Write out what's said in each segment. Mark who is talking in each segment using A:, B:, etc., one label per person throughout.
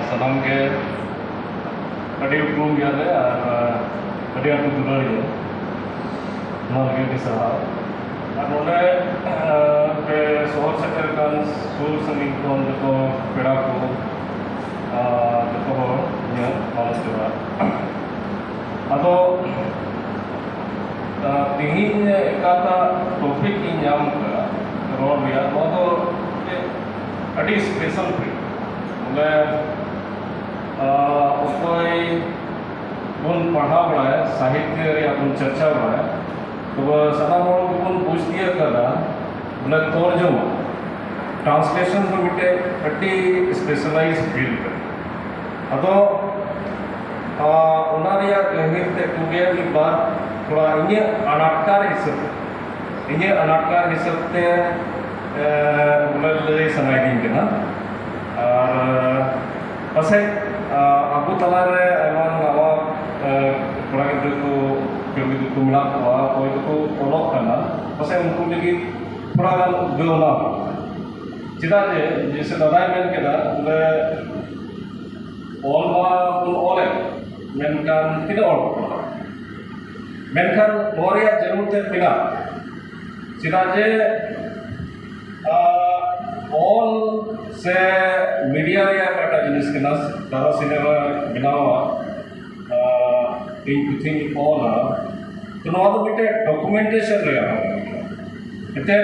A: सानाम के अड़ी उपरूम गया अड़ी आटू दुलार गया नॉल के सहा और नोडे पे शहर सेटर कान सूर संगिंग कोन जो पेड़ा को जो ᱧᱮᱞ मानस के अदो तिहिन एकाता टॉपिक की नाम का रोड रिया तो अड़ी स्पेशल पे बोले उकोई बुन पढ़ा बड़ा है साहित्य या बुन चर्चा बड़ा है तो साना मोड़ बुन पूछ दिया करा बोले तर्जुमा ट्रांसलेशन तो मिटे अड़ी स्पेशलाइज फील्ड पे अदो उनारिया गहिर ते कुगे की बात थोड़ा इन्हें अनाटकार हिसाब ते बोले सनाई दिन के ना और पसे अबू तला रे एमन नवा थोड़ा को मिला हुआ कोई तो ओलोक करना पसे उनको लगी थोड़ा गान उद्योगना चिदा जे जैसे दादा मेन के ना बोले ऑल मेनकान tidak ऑल मेनकान नोरिया जरूरत है बिना चिदा जे ऑल से मीडिया या कटा जिनिस के नास दादा सिनेमा बनावा इन कुथिंग ऑल तो नवा तो बिटे डॉक्यूमेंटेशन रे इते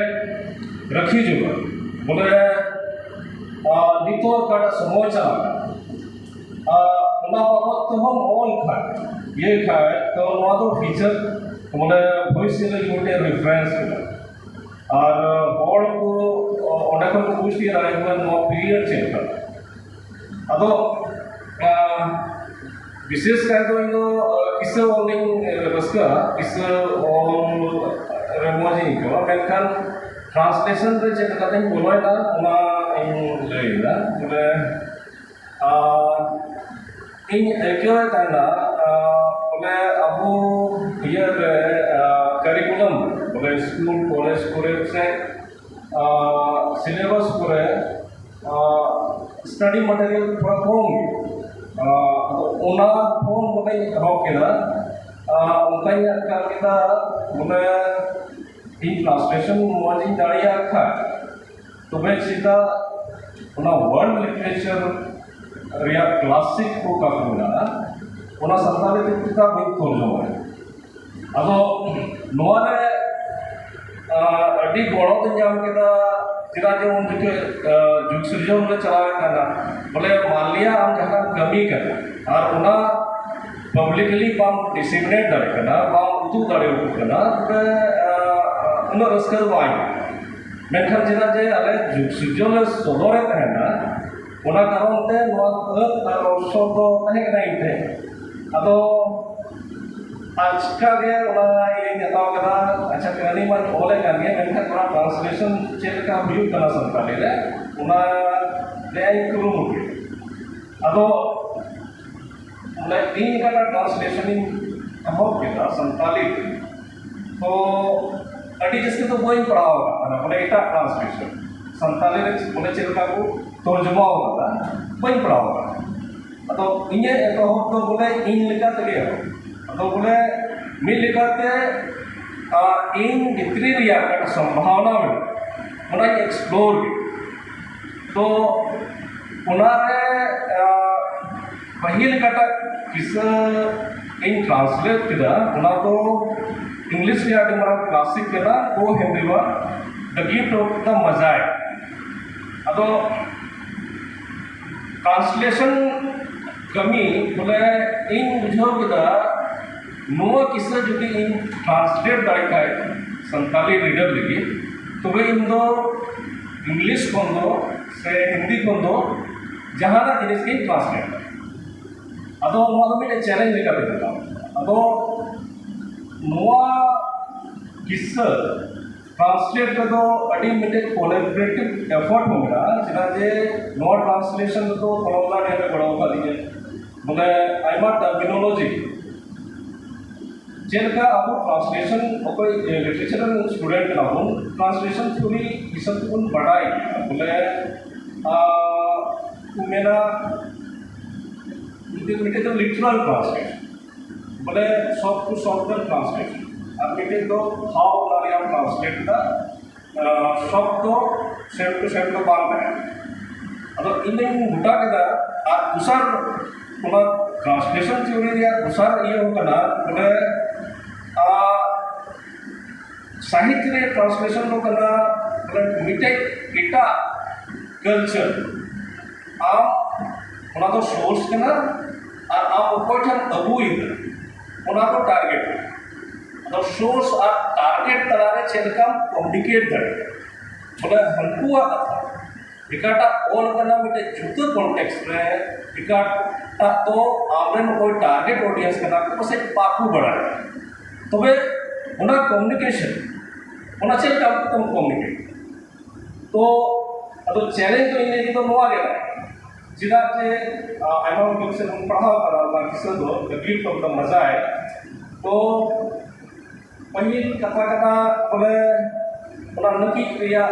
A: रखी जुगा बोले नितोर का समय चला ना बाबत तो हम ऑल खाए ये खाए तो नवा तो फीचर बोले भविष्य में मोटे रेफरेंस के और ऑल को ओडा को पूछ दिया रहा है नो पीरियड चेक कर अदो विशेष कर तो इनो किस ऑलिंग रस्का किस ऑल रेमोजी को मेनखान ट्रांसलेशन रे चेक करते हैं बोलो ना उना इन लेना बोले इन क्यों है ना बोले अबू ये करिकुलम बोले स्कूल कॉलेज पूरे से सिलेबस पूरे स्टडी मटेरियल थोड़ा कम उना फोन बोले हो के ना उनका ये क्या बोले इन ट्रांसलेशन मॉर्निंग दाड़िया था तो वे सीधा उना वर्ल्ड लिटरेचर रिया क्लासिक को का कुना उना संताले ते किताब भी खोल लो है अदो नोरे अडी बड़ो तो जाम के दा चिरा जो उन के जुग सृजन में चलावे करना बोले मान लिया हम जहां कमी कर और उना पब्लिकली बाम डिसिमिनेट दरे करना बाम उतु दरे करना उन रस्कर वाई मेनखान चिरा जे अले जुग सृजन में सोलोरे कहना उना कारण ते नोआ रोशो तो नहीं नहीं थे अदो आज का गे उना ये नेताओं का अच्छा कहानी मन ओले कर गया मेनखान थोड़ा ट्रांसलेशन चेक का व्यू करना संताली रे उना ले आई करूँ मुझे अदो उन्हें तीन का ट्रांसलेशन इन हो गया संताली तो अड़ी जिसके तो वही पढ़ा होगा ना उन्हें इटा ट्रांसलेशन संताली रे उन्हें चेक का को तर्जुमा होगा वही पढ़ा होगा तो इन्हें तो हो तो बोले इन लिखा तक तो बोले मिल लिखा ते इन इतनी रिया का संभावना में उन्हें एक्सप्लोर तो उन्हें पहले कटा किस इन ट्रांसलेट किया उन्हें तो इंग्लिश या हमारा क्लासिक किया वो हिंदी में द गिफ्ट ऑफ द मजाक अदो ट्रांसलेशन कमी बोले इन बुझो किदा नो किस्सा जुदी इन ट्रांसलेट दाड़ी का संताली रीडर लगी तो वे इन दो इंग्लिश को दो से हिंदी को दो जहाँ ना जिनिस की ट्रांसलेट अदो नोआ तो मिटे चैलेंज लेकर देता अदो नोआ किस्सा ट्रांसलेट का तो अड़ी मिटे कोलैबोरेटिव एफर्ट होगा जिना जे नो ट्रांसलेशन तो थोड़ा ने पे बड़ा होगा दिए बोले आइमा टर्मिनोलॉजी जेलका अब ट्रांसलेशन कोई लिटरेचर स्टूडेंट ना हो ट्रांसलेशन थोड़ी इस सब को बढ़ाई बोले मेरा मिट्टे लिटरल ट्रांसलेशन बोले सॉफ्ट टू सॉफ्टवेयर ट्रांसलेशन और मिट्टे हाउ ट्रांसलेट दा सॉफ्ट तो सेम टू बांग अदो इन गुटा केदा और दूसर ट्रांसलेशन थ्योरी दूसर ये बोले साहित्य ट्रांसलेशन बोले मिट्टे एटा कल्चर आम सोर्स करना और आम अकोठन अगुईदा टारगेट तो सोर्स और टारगेट तलारे चेलका कम्युनिकेट दाड़े बोले हंकुआ कथा इकाटा ऑल करना मिटे जुतो कॉन्टेक्स्ट में इकाटा तो आमरेन कोई टारगेट ऑडियंस करना को बस पाकू बढ़ा तबे उना कम्युनिकेशन उना चेलका कम्युनिकेट तो अदो चैलेंज तो इने तो नोआ गया चिदा से आइमा से हम पढ़ाओ करा किसे दो तकलीफ तो मजा है तो पहली कथा कथा बोले उना नकी क्रिया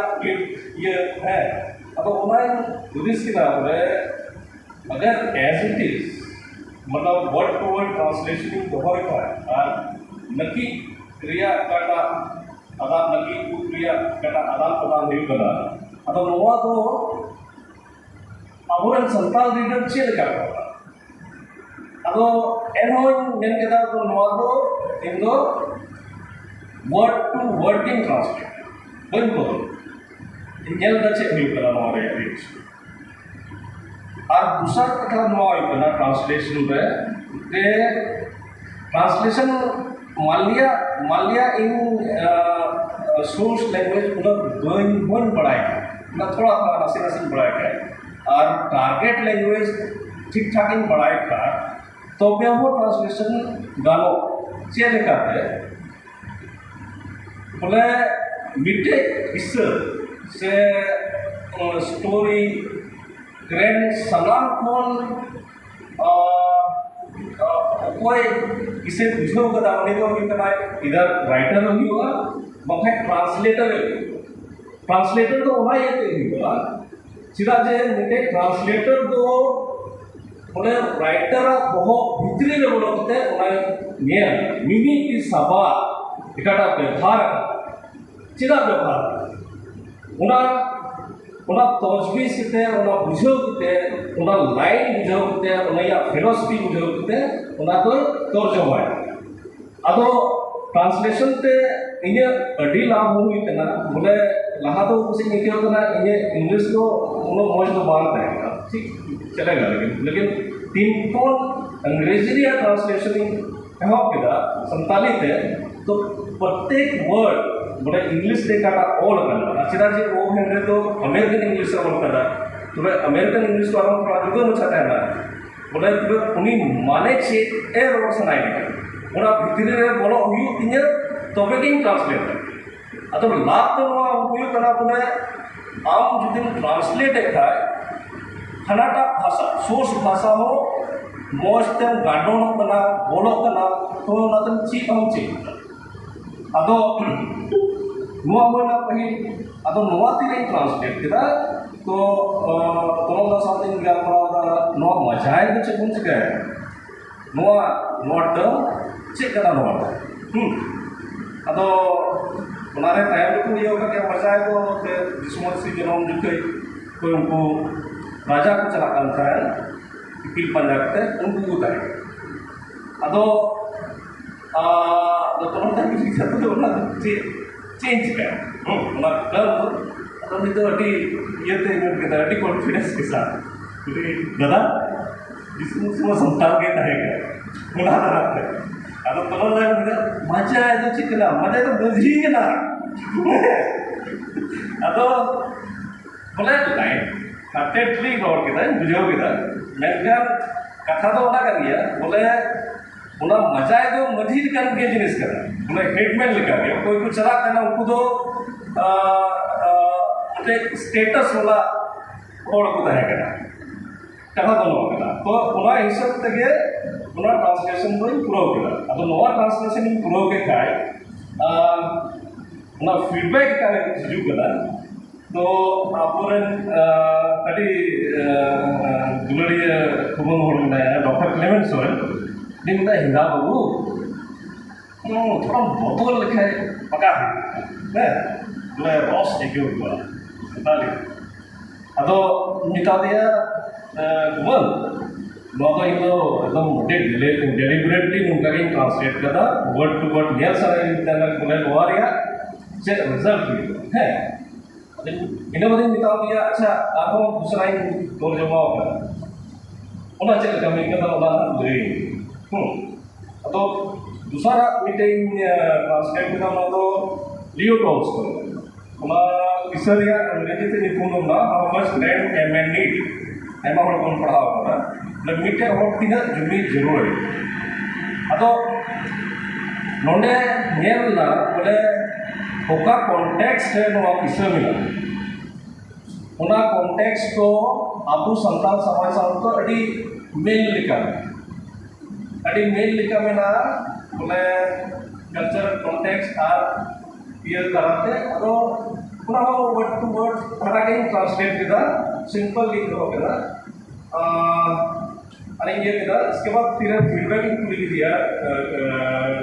A: ये है अब उना जुदिस की ना बोले अगर एज इट इज मतलब वर्ड टू वर्ड ट्रांसलेशन बहुत है और नकी क्रिया काटा आदान नकी क्रिया काटा आदान प्रदान नहीं करा अब नोआ तो अबोरन संताल रीडर चेल का अब एनहोन मेन केदा तो नोआ तो इन दो वर्ड टू वर्ड इन ट्रांसलेट बन को इंजल द चेक हुई करा नोआ रे रीच और दूसरा कथा नोआ हुई करा ट्रांसलेशन रे ते ट्रांसलेशन मालिया इन सोर्स लैंग्वेज मतलब वन पढ़ाएगा ना थोड़ा थोड़ा नसी पढ़ाएगा और टारगेट लैंग्वेज ठीक ठाक इन पढ़ाएगा तो भी वो ट्रांसलेशन गालो चेले करते बोले मिट्टे इस से स्टोरी ग्रैंड सलाम कौन कोई इसे बुझो कदा उन्हें को भी कदा इधर राइटर भी होगा बखै ट्रांसलेटर तो होना ये तो होगा चिदा जे मिटे ट्रांसलेटर तो बोले राइटर बहुत भीतरी रे बोलते उन्हें नियर मिमी की सभा इकाटा व्यवहार चिदा व्यवहार उना तजवीज किते उना बुझो किते उना लाइन बुझो किते उना या फिलोसफी बुझो किते उना को तर्जुमा अदो ट्रांसलेशन ते इने अडी लाभ हुई तना बोले लहा तो कुछ नहीं किया तना इने इंग्लिश को उनो मौज तो बांध देगा ठीक चलेगा लेकिन तीन कौन अंग्रेजी या ट्रांसलेशन कहो किदा संताली थे तो प्रत्येक वर्ड बोले इंग्लिश दे काटा ऑल करना चिदा जी वो है तो अमेरिकन इंग्लिश से ऑल करना तो अमेरिकन इंग्लिश को हम थोड़ा जुदा मचाता है ना बोले तो उन्हीं माने चे ए रोड सुनाई उना भीतरी रे बोलो हुई इने तबे के ट्रांसलेट अतो लाभ तो हुई करना बोले आम जुदी ट्रांसलेट है खानाटा भाषा सोर्स भाषा हो मोस्टम गाडोन करना बोलो करना तो नतन ची हम ची अदो नुआ मोना पही अदो नुआ तीरे ट्रांसलेट किदा तो तोला सामने गया पड़ा नुआ मजाए के चुन चुके नुआ टर्म चेक करा नुआ अदो उनारे टाइम को ये होगा क्या मजाए को ते जिसमत से जनम जुके कोई उनको राजा को चला करता है पील पंजाब ते उनको उतारे अदो तो तोला की सब तो ना चेंज कर ना टर्म तो नहीं तो अटी ये तो इनके अटी कॉन्फिडेंस के साथ दादा जिसमें संताल के रहेगा उना रहा अब तो मजा है तो चिकना मजा तो बुझी ना अब बोले लाइन कटेटली गौर किदा बुझो किदा मेनखान कथा तो ना कर गया बोले उना मजा है तो मजीद कर के जिनिस कर उन्हें हेडमैन लिखा गया कोई को चला करना उनको तो स्टेटस वाला और को है करना कथा तो नो करना तो उना हिसाब तक उना ट्रांसलेशन तो इम्प्रूव किया अब नवा ट्रांसलेशन इम्प्रूव के काय उना फीडबैक का जो कदा तो आपुरन कटी दुलड़िया कुबन होड़ में डॉक्टर क्लेमेंट सोरेन दिन में हिंदा बाबू थोड़ा बोतल लिखे पका है बोले बॉस एक हुआ ताली अतो मिता दिया कुबन नौका इनो एकदम डेलिबरेटली नुका के ट्रांसलेट करा वर्ड टू वर्ड नेल सारे इतना बोले लोहारिया से रिजल्ट है इन बदी मिता दिया अच्छा आपको दूसरा ही तर्जुमा होगा उन्हें चेक कमी का तो उन्हें ले तो दूसरा मीटिंग ट्रांसलेट करना तो लियो टॉल्स्टॉय उन्हें इसलिए अंग्रेजी से निपुण ना how much land a man need ऐमा हर कौन पढ़ा होगा ना मीटे और तीन जुमी जरूर है तो नोंडे नेल ना बोले होका कॉन्टेक्स्ट है नो किसे मिला उना कॉन्टेक्स्ट को आबू संताल समाज साउंड को अड़ी मेल लिखा में ना बोले कल्चर कॉन्टेक्स्ट आर ये कराते तो उना वो वर्ड टू वर्ड पढ़ा के ट्रांसलेट किया सिंपल लिख हो गया अरे ये किया इसके बाद फिर फीडबैक लिख दिया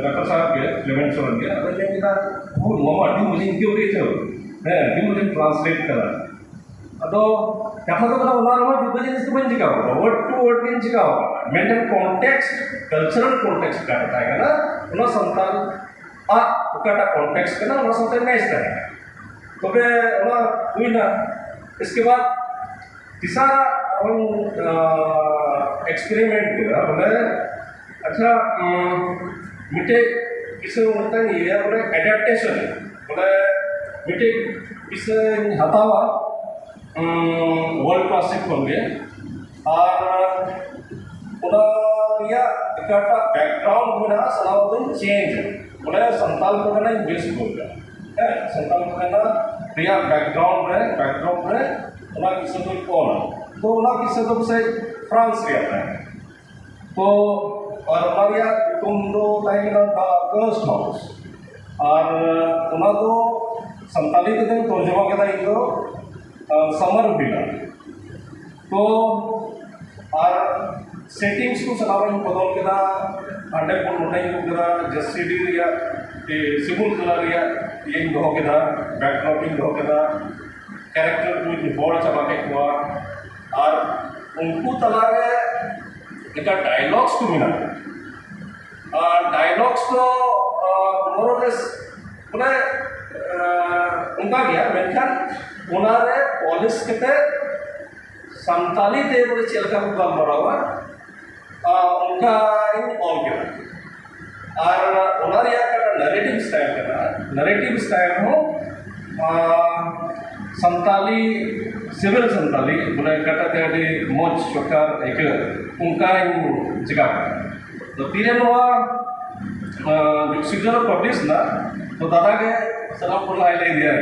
A: डॉक्टर साहब के क्लेमेंट सोरेन के अरे ये किया वो मामा डी मुझे इनके ऊपर चलो है डी मुझे ट्रांसलेट करा तो कथा तो बना उन्होंने हमारे जुद्ध जिनिस को बन चिका होगा वर्ड टू वर्ड बन चिका होगा मेंटल कॉन्टेक्स्ट कल्चरल कॉन्टेक्स्ट का होता है ना उन्होंने संताल आ उकाटा कॉन्टेक्स्ट करना उन्होंने संताल मैच करेगा तो फिर उन्होंने हुई ना इसके बाद तीसरा हम एक्सपेरिमेंट किया बोले अच्छा मिटे किसे बोलते हैं ये बोले एडेप्टेशन बोले मिटे किसे हटावा वर्ल्ड क्लासिक होंगे और उन्हें या इकट्ठा बैकग्राउंड में ना सलाउद्दीन चेंज बोले संताल को करना इंग्लिश बोलता है संताल को करना रिया बैकग्राउंड में उन्हें किसी को कौन तो उन्हें किसी को से फ्रांस रहता है तो और हमारे तुम दो लाइन का गर्ल्स हाउस और उन्हें तो संताली के दिन तर्जुमा के था इनको समर बिना तो और सेटिंग्स को चलावन बदल के दा अंडे को मोटाई को के दा जस्टिडी या सिमुल कलर या ये दो के दा बैकड्रॉपिंग दो के दा कैरेक्टर को बोर्ड चला के हुआ और उनको तलावे एक डायलॉग्स को मिला डायलॉग्स को मोरलेस उन्हें उनका गया मेनखान उन्होंने पॉलिस के संताली ते बोले चलका को काम बरावा उनका इन ऑल के और उन्होंने यार का नरेटिव स्टाइल हो संताली सिविल संताली बोले कटा ते मोज चोकार एक उनका इन जगह तो तीरे नवा सिग्नल पब्लिश ना तो दादा के सलाम को लाई ले दिया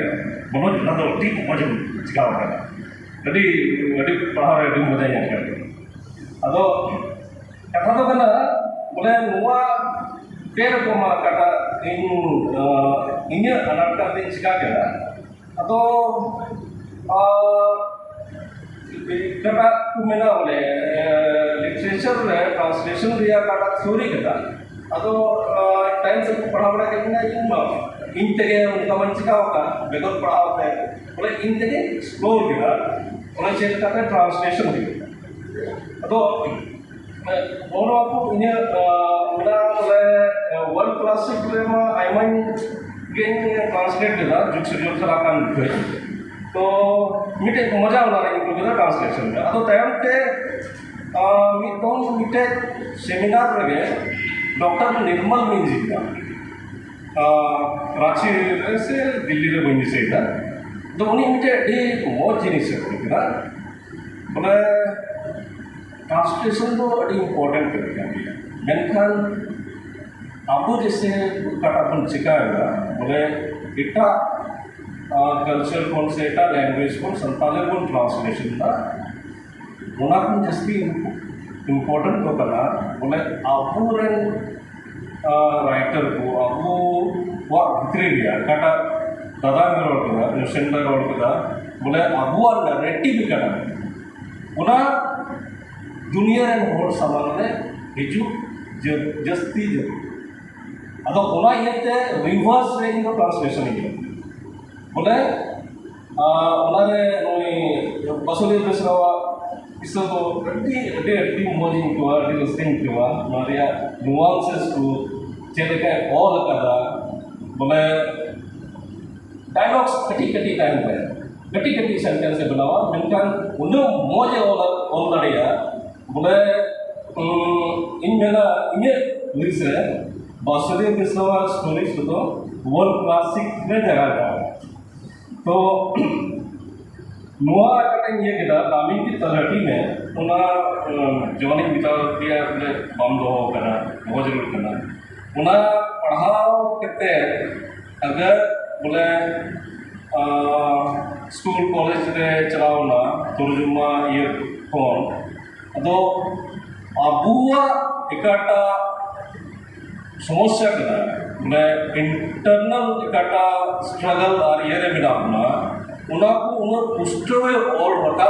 A: बहुत ज़्यादा ठीक मज़े चिका होगा अड़ी पढ़ा रहे मजा ही आता है अदो कथा तो करना बोले नुआ पेड़ को मा कटा इन अनाट का दिन चिका के ना अदो कटा कुमेना बोले लिटरेचर में ट्रांसलेशन दिया कटा थ्योरी के ना अदो टाइम से पढ़ा पढ़ा के ना इन तेगे उनका मन चिका होगा बेगर पढ़ा होता है बोले इन तेगे एक्सप्लोर किया उन्हें चेक करते हैं ट्रांसलेशन भी तो और आपको इन्हें मेरा बोले वर्ल्ड क्लासिक में आई माइन गेम ट्रांसलेट किया जो शेड्यूल चला काम किया तो मिटे मजा वाला रही इनको किया ट्रांसलेशन में तो टाइम पे मिटे सेमिनार लगे डॉक्टर निर्मल मीन जी का रांची से दिल्ली रे बनी से था तो उन्हीं मिटे डी मौज जिनिस है बोले ट्रांसलेशन तो अड़ी इम्पोर्टेंट करेगा मेनखान आपको जैसे कटापन चिकाएगा बोले इटा कल्चर कौन से इटा लैंग्वेज कौन संताली कौन ट्रांसलेशन था उन्हें जैसे इम्पोर्टेंट को करना बोले आपू राइटर को आपको वो भितरी दिया काटा दादा में रोड का नुसेंडा रोड का बोले अबुआ नैरेटिव कना उना दुनिया रे होड़ सामान रे हिजू जस्ती अदो उना इयते रिवर्स रे इन ट्रांसलेशन ही बोले उना रे नोई बसुली बेसरावा इसो तो अड्डी मोजिंग को अड्डी लिस्टिंग को मारिया नुआंसेस को चेलेका ऑल कदा बोले डायलॉग्स कटी टाइम पे कटी सेंटेंस से बनावा मेनकान उन्नो मोजे ऑल लड़िया बोले इन मेना इने लिसे बसुली बेसरावा स्टोरीज तो वर्ल्ड क्लासिक में जगह तो नुआ कटा ये केदा कामी की तलहटी में उना जवानी बिताव दिया बोले बम दो कना मौजूद कना उना पढ़ाओ करते अगर बोले स्कूल कॉलेज रे चलाओ ना तर्जुमा ये फोन अदो अबुआ एकाटा समस्या कना बोले इंटरनल एकाटा स्ट्रगल और ये रे मिला उना को उन पुष्टवे और रखा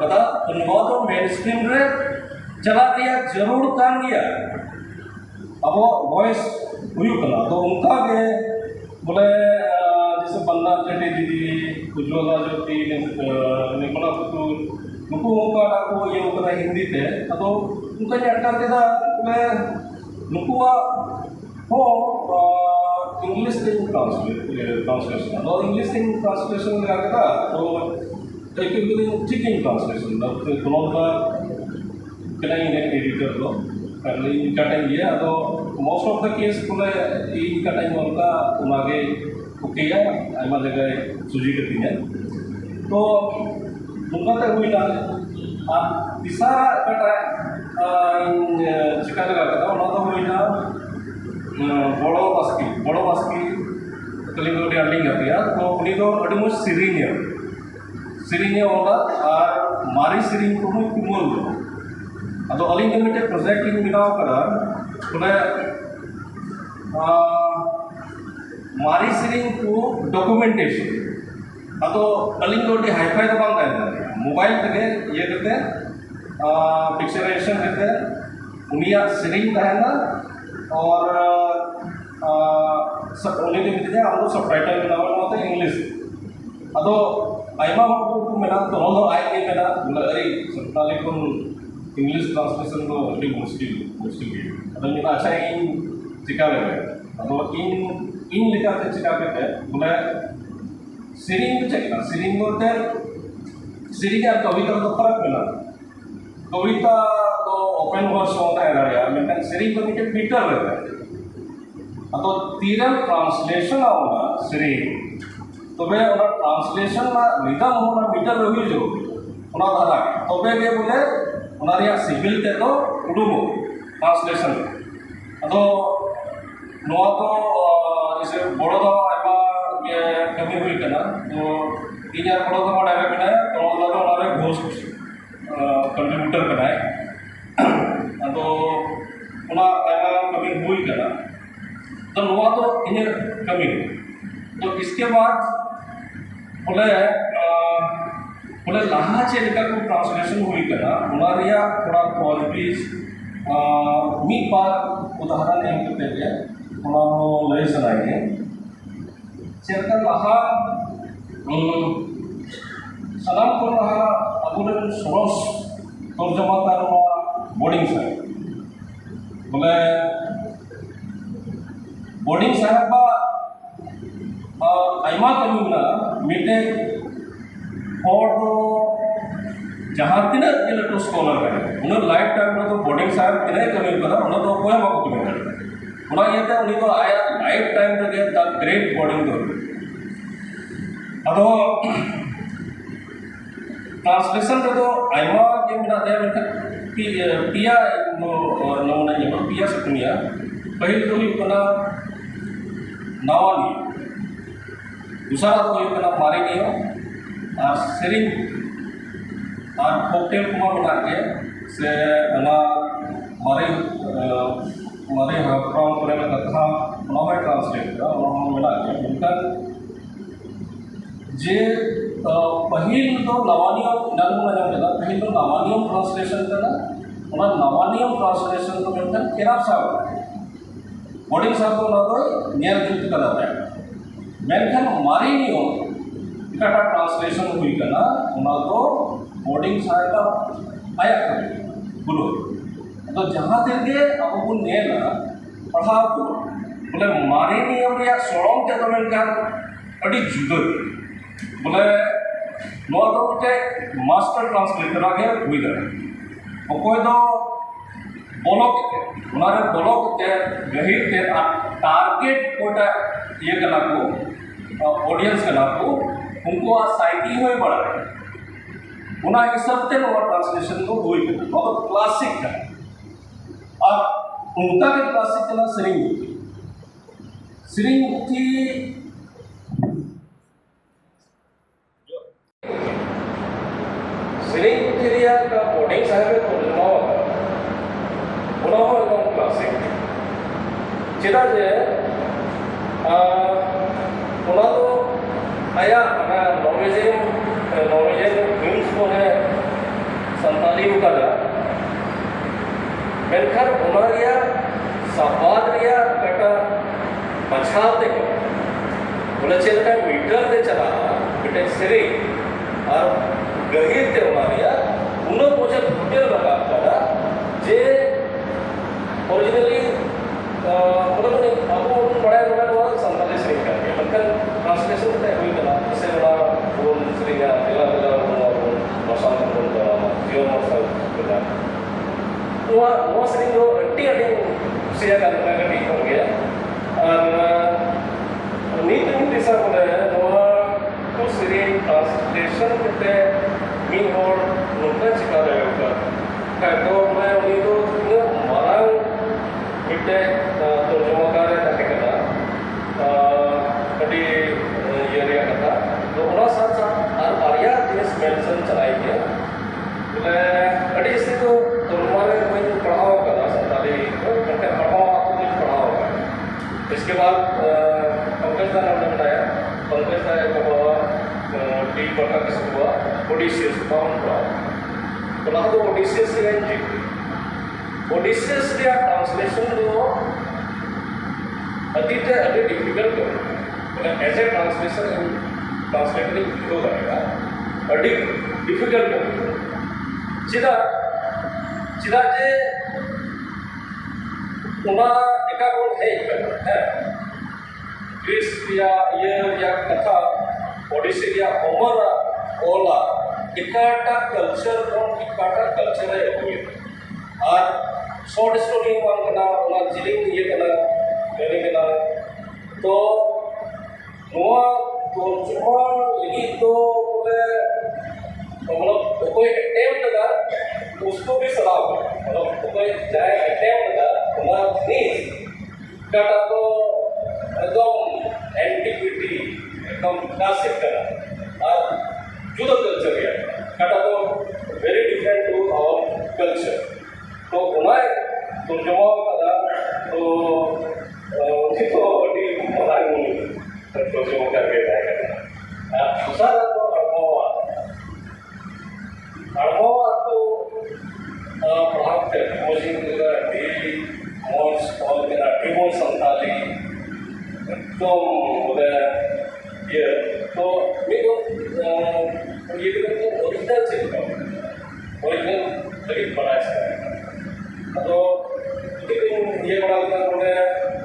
A: कदा तो नवा तो मेनस्ट्रीम रे चला दिया जरूर कान गया अब वॉइस हुई कला तो उनका के बोले जैसे बन्ना चटे दीदी उज्ज्वला ज्योति निपना तो नुकु उनका को ये उनका हिंदी थे तो उनका ये अटका देता बोले नुकुआ हो इंग्लिश ट्रांसलेशन और इंग्लिश ट्रांसलेशन क्या कहता तो एक ठीक ट्रांसलेशन तो दोनों का कहीं एडिटर लो पहले इनका टाइम ये तो मोस्ट ऑफ द केस बोले इनका टाइम उनका उनागे ओके या आइमा जगह सुजी करती है तो उनका तो हुई ना दिशा कटा चिका लगा था उन्होंने तो हुई ना बड़ो बास्की कलिंग अर्निंग करती है तो उन्हीं तो अड़ी मुझ सिरिंग वाला और मारी सिरिंग को मुझ कुमल दो अदो अलिंग मिटे प्रोजेक्ट इन बनाओ करा बोले मारी सिरिंग को डॉक्यूमेंटेशन अदो अलिंग तो हाईफाई तो बांग है मोबाइल तक ये करते पिक्चराइजेशन करते उनिया सिरिंग कहना और उन्हें तो मिलते हैं हम लोग सबटाइटल बनावा होते हैं इंग्लिश अदो आइमा को मेरा तो हम लोग आए के मेरा अरे सबटाले को इंग्लिश ट्रांसलेशन को अभी मुश्किल है अदो मेरा अच्छा इन चिका लगे अदो इन लिखा थे चिका के बोले सिरिंग चेक ना सिरिंग बोलते सिरिंग यार कविता तो फर्क मिला कविता तो ओपन वर्स होता है यार लेकिन सिरिंग को नीचे मीटर रहता है तो तीरन ट्रांसलेशन आओगा सिरिंग तो वे उना ट्रांसलेशन ना रिदम होना मीटर रही जो उना धारा तो वे के बोले उना रिया सिविल ते तो उडुमो ट्रांसलेशन तो नोआ तो इसे बड़ो दा आइमा ये कमी हुई कना तो इन्या बड़ो दा बड़ा है तो उना रे घोस्ट कंट्रीब्यूटर कना तो उना आइमा कमी हुई कना तो नोआ तो इन्हें कमी तो इसके बाद बोले लाहा चेलिका को ट्रांसलेशन हुई कना उनारिया थोड़ा क्वालिटीज मी बार उदाहरण एम करते हैं थोड़ा ले सुनाएंगे चेलिका लाहा सलाम को लाहा अबुलन सोरस तर्जमा करना बोर्डिंग साइड बोले बोर्डिंग साहब आइमा कमी ना मिटे और जहाँ तीना लटू स्कॉलर है उन्हें लाइफ टाइम में तो बोर्डिंग साहब तीना कमी करा उन्हें तो कोई बाको कमी करता उन्हें ये तो उन्हीं तो आया लाइफ टाइम में गए द ग्रेट बोर्डिंग तो अदो ट्रांसलेशन तो आइमा के मिला दे में पिया नमूना ये पिया सकुनिया पहले तो ये कना नावानी दूसरा तो ये कना मारे नहीं हो और सिरिंग और कोकटेल कुमार बना के से ना मारे हफ्राम करे में कथा उन्होंने ट्रांसलेट करा उन्होंने बना के उनका जे पहिल तो नवानियम नाम ना पहिल तो नवानियम ट्रांसलेशन करना और नवानियम ट्रांसलेशन तो मेंटन केराप साहब बोर्डिंग साहब को ना तो नियर जुट करा है मेंटन मारी नियम इकाटा ट्रांसलेशन हुई करना ना तो बोर्डिंग साहब का आया कर बोलो तो जहाँ तक अब को नेला पढ़ाव को बोले मारी नियम रे सोलम ते तो मेंटन अड़ी जुदा बोले नवा तो के मास्टर ट्रांसलेटर आगे हुई करे अकोय दो बोलक उनारे बोलक ते गहिर ते टारगेट कोटा ये कला को ऑडियंस कला को उनको आ साइटी होय बड़ा उना हिसाब ते नवा ट्रांसलेशन को हुई करे तो क्लासिक है और उनका के क्लासिक कला सरिंग की सरिंग थिरिया का बोर्डिंग साहब को उन्होंने एकदम क्लासिक चेदा जे उन्होंने तो आया नॉर्वेजियन फिल्म्स को है संताली उकादा मेनखान उन्होंने सवाद रिया कटा बचाव देखो बोले चेदा मीटर दे चला बेटे सरिंग और गहिर ते उनारिया उन्होंने मुझे होटल लगा करा जे ओरिजिनली मतलब नहीं आपको पढ़ाया हुआ है वो संताली सरिंग का है मतलब ट्रांसलेशन ते हुई करा जैसे बड़ा वो सरिंग या दिला वो भाषा में बोल करा जियो मसाल करा वो सरिंग वो अट्टी शेयर करना का ठीक हो गया और नीति दिशा बोले वो तो सरिंग ट्रांसलेशन करते मी और नोटा चिका रहे होगा क्या तो मैं उन्हीं तो मारांग इट्टे तर्जुमाकार है करना कभी ये रिया करना तो उन्होंने साथ साथ हर आर्या देश मेंशन चलाई है बोले कभी इसी तो तर्जुमारे कोई पढ़ाओ करना संताली तो घंटे पढ़ाओ आपको कुछ पढ़ाओ होगा इसके बाद पंकज का नाम बताया पंकज का एक डी बटा किसी हुआ ओडिसियस बाउंड हुआ तो ओडिसियस से ओडिसियस के ट्रांसलेशन तो अतीत अति डिफिकल्ट है एज ए ट्रांसलेशन ट्रांसलेटर हो जाएगा अति डिफिकल्ट है चिदा चिदा जे उना एका कोण है ग्रीस या कथा ओडिसी या होमर ओला इकाटा कल्चर और इकाटा कल्चर है हुई और शॉर्ट स्टोरी वन कना ओला जिलिंग ये कना मेरे कना तो नोआ तो जुमा लगी तो बोले मतलब कोई अटेम्प्ट लगा उसको भी सलाह मतलब कोई जाए अटेम्प्ट लगा ओला नहीं काटा तो एकदम एंटीक्विटी एकदम क्लासिक करा और जुदा कल्चर है काटा तो very different to our culture तो उन्हें तर्जुमा करा तो उन्हें तो अभी मराठी तर्जुमा करके जाएगा दूसरा तो अड़मोवा तो पढ़ाई करती मुझे डी मॉल्स और मेरा डिवोर्स संताली तो बोले ये तो मेरे को ये तो ओरिजिनल चीज़ का ओरिजिनल तरीक़ बनाया है तो ये बड़ा उतना बोले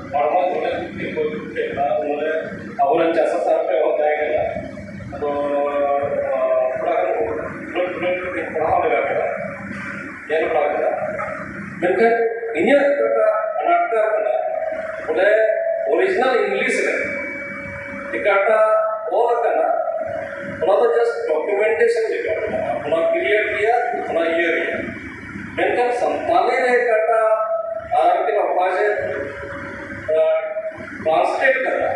A: पढ़ना बोले देखो देखना बोले और जैसा साल पे होता है क्या तो थोड़ा पढ़ाओ लगा करा ये पढ़ा करा मेरे इन्हें का अनाटका करा बोले ओरिजिनल इंग्लिश है इकाटा और करना उन्होंने तो जस्ट डॉक्यूमेंटेशन लिखा उन्होंने पीरियड किया उन्होंने ये किया मैंने संताली रहे इकाटा आराम के अपाजे ट्रांसलेट करना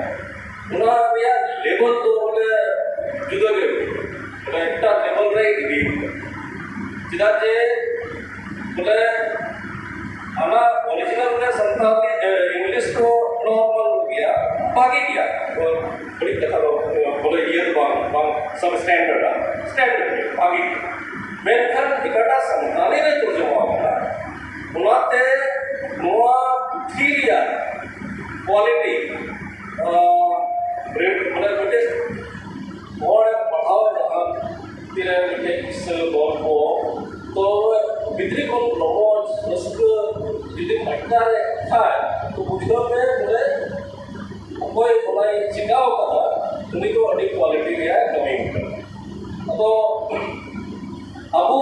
A: उन्होंने या लेबल तो बोले जुदा लेबल बोले इतना लेबल रहे दी जिदा जे बोले हमारा ओरिजिनल में संताली इंग्लिश को नॉर्मल किया बाकी किया बड़ी कथा बोले ये सब स्टैंडर्ड बाकी मेनखान टिकटा संताली रे तर्जुमा होना उनाते नोआ थीरिया क्वालिटी मतलब मुझे और पढ़ाओ जहाँ तेरे मुझे इस बोल को तो बिजली को लोगों उसको जितने मटका था तो मुझे मुझे कोई बोलाई चिकाओ का उन्हीं को अधिक क्वालिटी लिया कमी तो अबू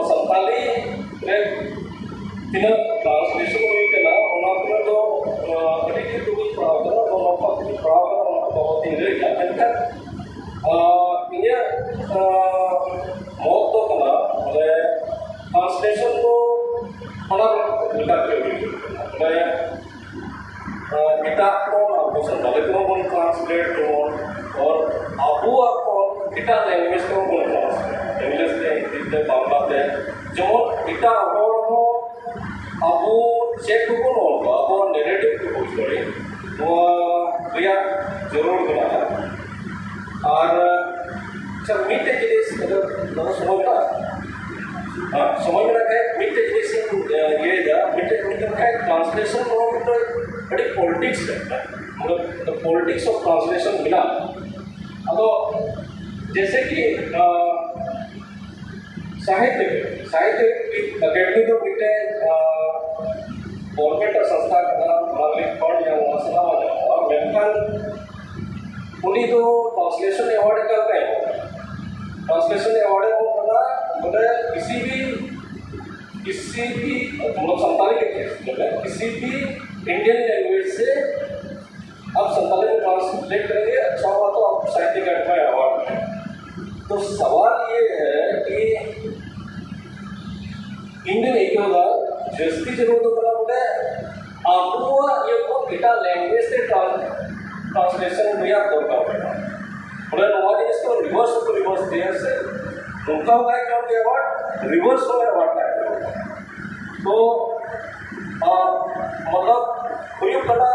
A: संताली रे तीन ट्रांसलेशन हुई के ना उन्होंने तो अधिक ही कुछ पढ़ाओ करना तो नौका कुछ पढ़ाओ करना उनको बहुत ही रेट जाते हैं इन्हें मौत तो करना मतलब ट्रांसलेशन को बड़ा लिखा करें kita aku sendiri itu pun translate और अबू आपको kita language को pun translate English से हिंदी बांग्ला से जो kita आपको अबू चेक को होगा अबू narrative को कुछ करें वो भैया जरूर करना और जब मीटे जिनिस अगर समझना समझ में रखे मीटे जिनिस ये जा मीटे है ट्रांसलेशन को बड़ी पॉलिटिक्स है मतलब पॉलिटिक्स ऑफ ट्रांसलेशन मिला अब जैसे कि साहित्य अकेडमी तो बिटे गवर्नमेंट संस्था का नागरिक फंड या वहाँ से नाम आ और मेनखान उन्हीं तो ट्रांसलेशन अवार्ड का कहीं ट्रांसलेशन अवार्ड को करना मतलब किसी भी मतलब संताली के केस किसी भी इंडियन लैंग्वेज से आप संताली में ट्रांसलेट करेंगे अच्छा हुआ तो आप साहित्य अकादमी अवार्ड में तो सवाल ये है कि इंडियन एक होगा जस्ती जरूरत होगा बोले आपको ये को किटा लैंग्वेज से ट्रांसलेशन में आप दौड़ पाओगे बोले नॉलेज इसको रिवर्स दिया से उनका होगा क्या होगा अवार्ड रिवर्स होगा अवार्ड का तो मतलब कोई बड़ा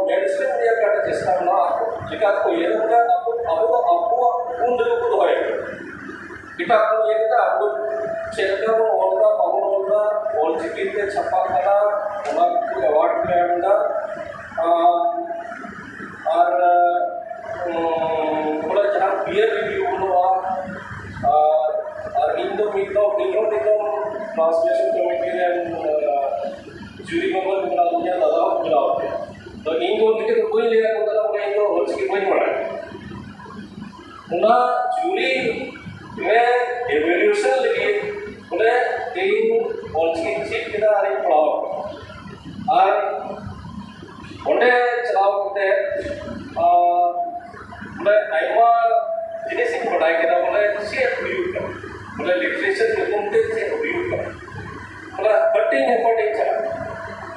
A: मेडिसिन या करना चेष्टा ना लेकिन आपको ये होगा आपको उन लोगों को होएगा kita akan lihat kita aku cerita orang bangun orang cikin ke छपा करा orang को अवार्ड में अंदर और थोड़ा जहाँ पीयर रिव्यू हुआ और इंदो ट्रांसलेशन कमेटी ने जूरी मेंबर बना दिया दादा बना दिया तो इंदो के तो कोई लेगा को दादा उन्हें इंदो और चिकिन कोई बना उन्हें जूरी में एवोल्यूशन लगी उन्हें तीन और चिकिन चीज कितना आ रही पढ़ाओ और उन्हें चलाओ करते उन्हें आइमा जिन्हें सिंह पढ़ाई किया उन्हें शेयर रिव्यू कर उन्हें लिटरेचर में उनके से रिव्यू कर उन्हें कटिंग एफर्ट इच्छा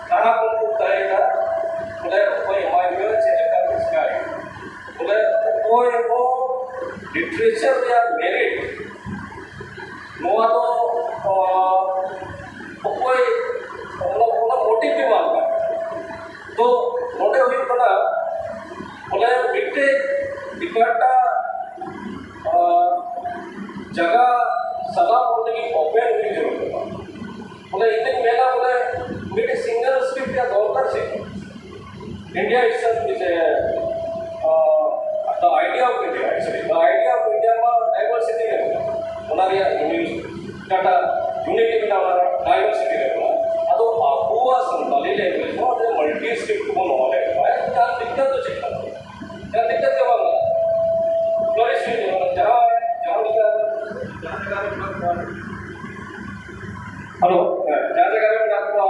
A: कहाँ उनको करेगा उन्हें कोई हमारे चेक कर सकता है उन्हें कोई वो लिटरेचर या मेरिट नोआ तो कोई उन्हें मोटिव भी मानता तो मोटे हुई पड़ा उन्हें बिट्टे इकट्ठा जगह सलाह बोलने की ओपन होने की जरूरत है बोले इतने मेला बोले मेरे सिंगल स्क्रिप्ट या दौर तक से India itself is the idea of India actually the idea of India में diversity है हमारे यूनिटी का यूनिटी में हमारा diversity है तो आपको संताली लैंग्वेज में और मल्टी स्क्रिप्ट को नॉलेज है क्या दिक्कत तो चेक करना क्या दिक्कत क्या बात है फ्लोरिश जहाँ हेलो जहाँ जगह में आपको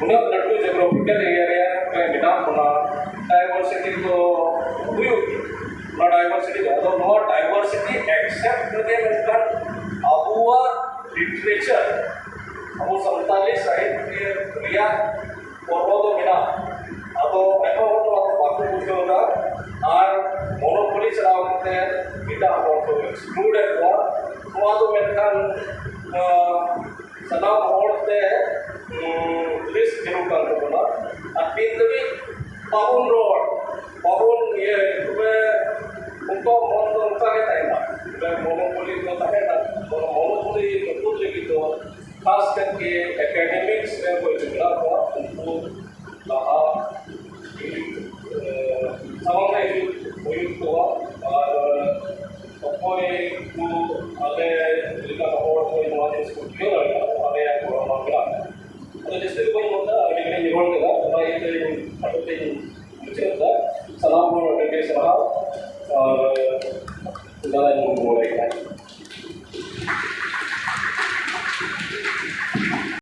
A: उन्हें लड्डू जोग्राफिकल एरिया में मिटान होना डाइवर्सिटी तो हुई होगी ना डाइवर्सिटी तो नो डाइवर्सिटी एक्सेप्ट करके मिलकर अबुआ लिटरेचर अब संताली साहित्य क्रिया और वो तो मिला अब ऐसा हो तो आपको बात में पूछे होगा और मोनोपोली चलाओ करते हैं बिना अबाउट टू एक्सक्लूड है वहाँ तो मेनखान सलाम होते लिस्ट जरूर कर बोला कि एकेडमिक्स में कोई बिगड़ा हुआ उनको लाहा sama itu tua apa itu ada jika orang koin mana seperti itu ada yang orang makan atau justru koin mana ada yang jual juga karena itu ada yang mencerita salam orang kerja serah segala yang membolehkan